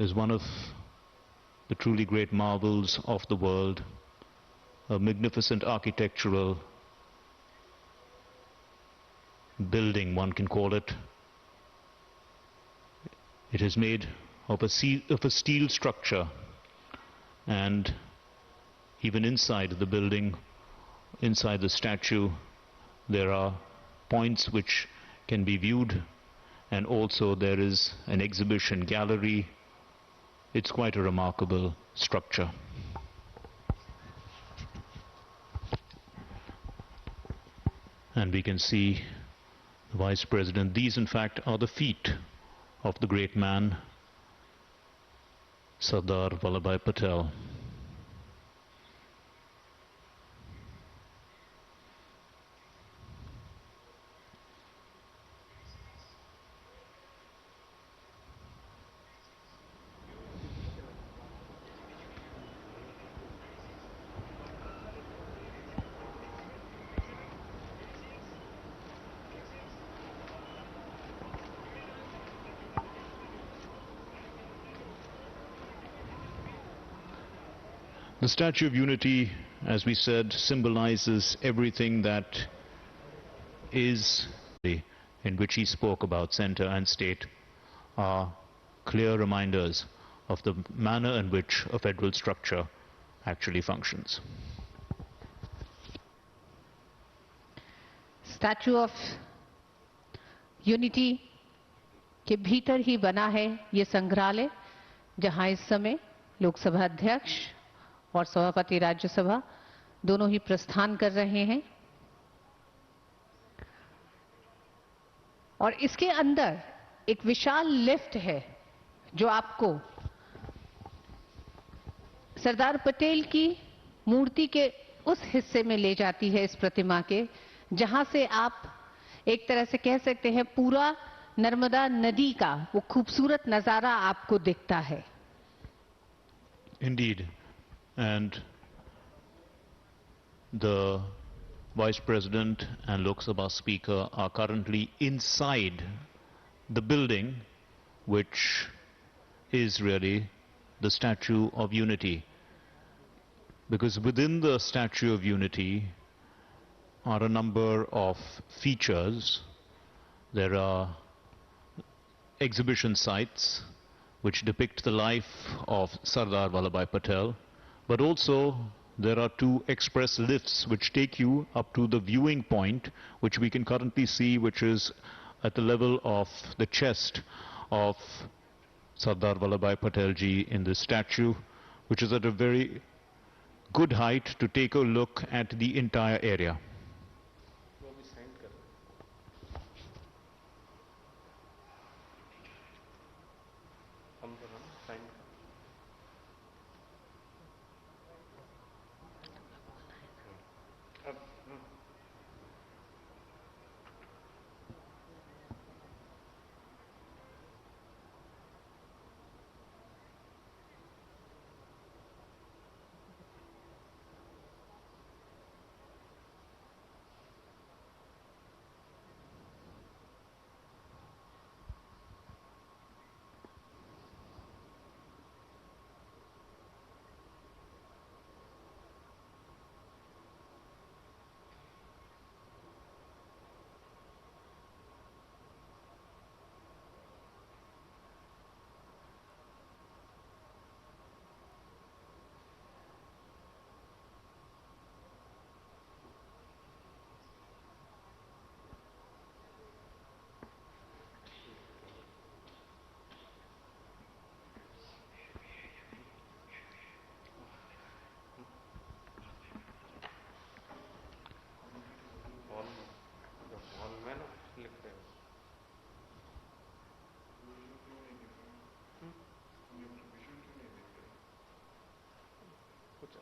is one of the truly great marvels of the world, a magnificent architectural building, one can call it. It is made of a steel structure, and even inside the building, inside the statue, there are points which can be viewed, and also there is an exhibition gallery. It's quite a remarkable structure. And we can see the Vice President. These, in fact, are the feet of the great man, Sardar Vallabhbhai Patel. The Statue of Unity, as we said, symbolizes everything that is, in which he spoke about center and state, are clear reminders of the manner in which a federal structure actually functions. Statue of unity के भीतर ही बना है ये संग्रहालय, जहां इस समय लोकसभा अध्यक्ष और सभापति राज्यसभा दोनों ही प्रस्थान कर रहे हैं। और इसके अंदर एक विशाल लिफ्ट है जो आपको सरदार पटेल की मूर्ति के उस हिस्से में ले जाती है, इस प्रतिमा के, जहां से आप एक तरह से कह सकते हैं पूरा नर्मदा नदी का वो खूबसूरत नजारा आपको दिखता है। Indeed, and the Vice President and Lok Sabha Speaker are currently inside the building, which is really the Statue of Unity. Because within the Statue of Unity are a number of features. There are exhibition sites which depict the life of Sardar Vallabhbhai Patel, but also there are two express lifts which take you up to the viewing point, which we can currently see, which is at the level of the chest of Sardar Vallabhbhai Patel ji in this statue, which is at a very good height to take a look at the entire area.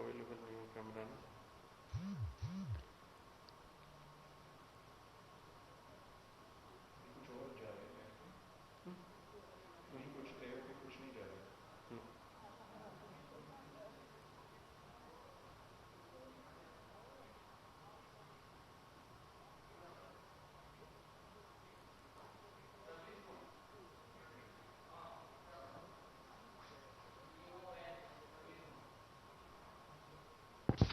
Available नहीं है camera में। कुछ और जा रहे हैं, वहीं कुछ है कि कुछ नहीं जा रहा। अभी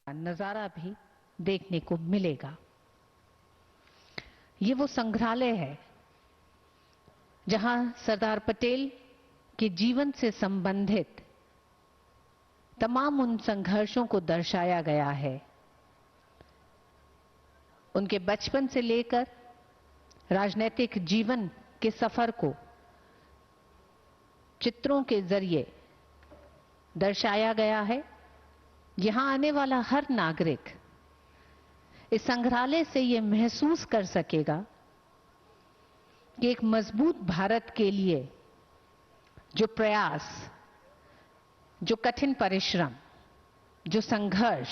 नजारा भी देखने को मिलेगा। ये वो संग्रहालय है जहां सरदार पटेल के जीवन से संबंधित तमाम उन संघर्षों को दर्शाया गया है। उनके बचपन से लेकर राजनीतिक जीवन के सफर को चित्रों के जरिए दर्शाया गया है। यहां आने वाला हर नागरिक इस संग्रहालय से ये महसूस कर सकेगा कि एक मजबूत भारत के लिए जो प्रयास, जो कठिन परिश्रम, जो संघर्ष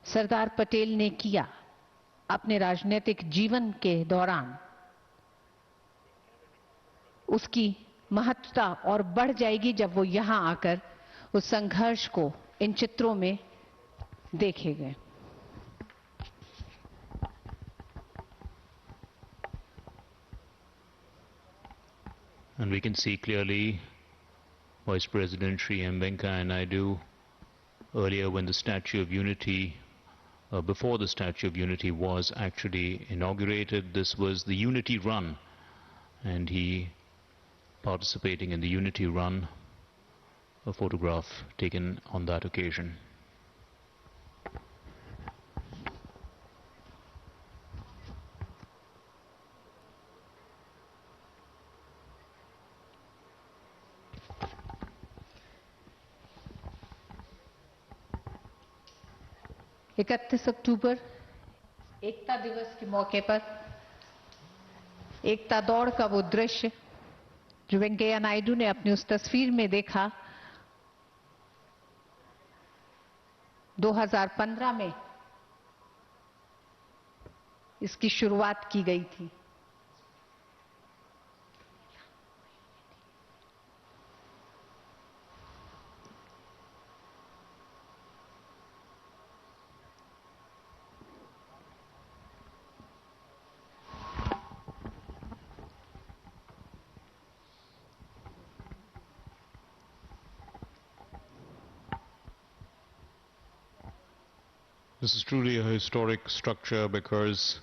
सरदार पटेल ने किया अपने राजनीतिक जीवन के दौरान, उसकी महत्ता और बढ़ जाएगी जब वो यहां आकर उस संघर्ष को इन चित्रों में देखेंगे। And we can see clearly Vice President Shri M. Venkaiah Naidu earlier when the Statue of Unity, before the Statue of Unity was actually inaugurated. This was the Unity Run, and he participating in the Unity Run, a photograph taken on that occasion. अक्टूबर एकता दिवस के मौके पर एकता दौड़ का वो दृश्य जो वेंकैया नायडू ने अपनी उस तस्वीर में देखा, 2015 में इसकी शुरुआत की गई थी। This is truly a historic structure because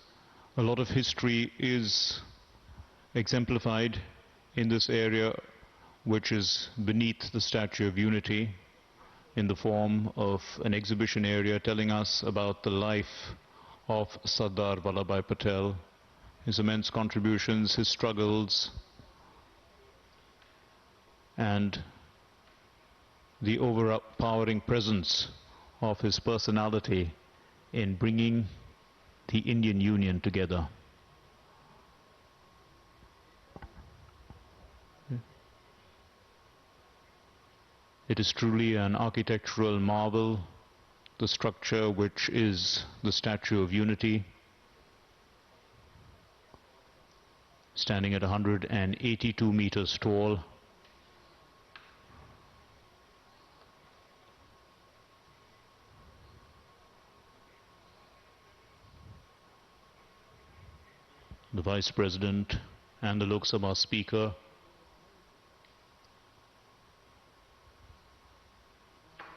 a lot of history is exemplified in this area, which is beneath the Statue of Unity, in the form of an exhibition area telling us about the life of Sardar Vallabhbhai Patel, his immense contributions, his struggles, and the overpowering presence of his personality in bringing the Indian Union together. It is truly an architectural marvel, the structure which is the Statue of Unity. standing at 182 meters tall. The Vice President and the Lok Sabha Speaker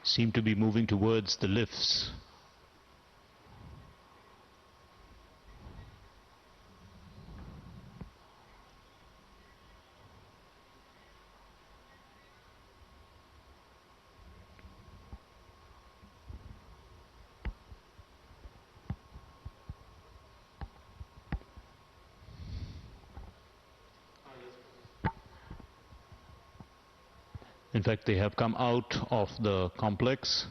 seem to be moving towards the lifts. In fact, they have come out of the complex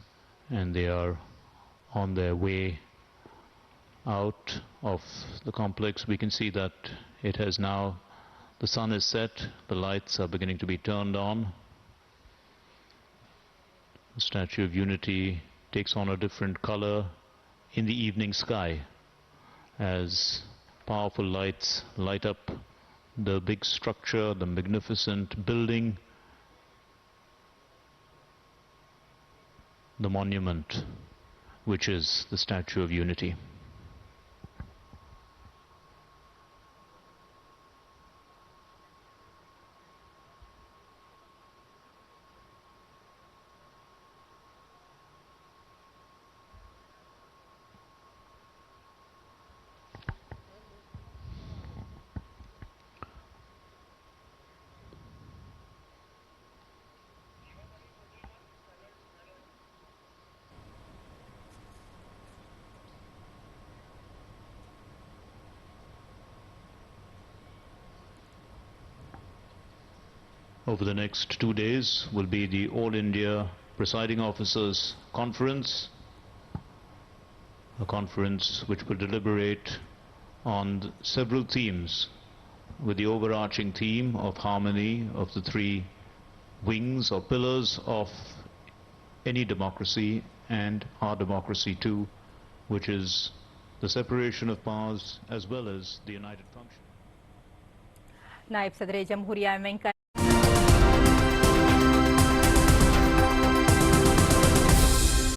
and they are on their way out of the complex. We can see that it has now, the sun is set, the lights are beginning to be turned on. The Statue of Unity takes on a different color in the evening sky as powerful lights light up the big structure, the magnificent building, the monument, which is the Statue of Unity. Over the next 2 days will be the All India Presiding Officers Conference, a conference which will deliberate on several themes with the overarching theme of harmony of the three wings or pillars of any democracy and our democracy too, which is the separation of powers as well as the united function. नायब सदर जमहूरिया वेंकैया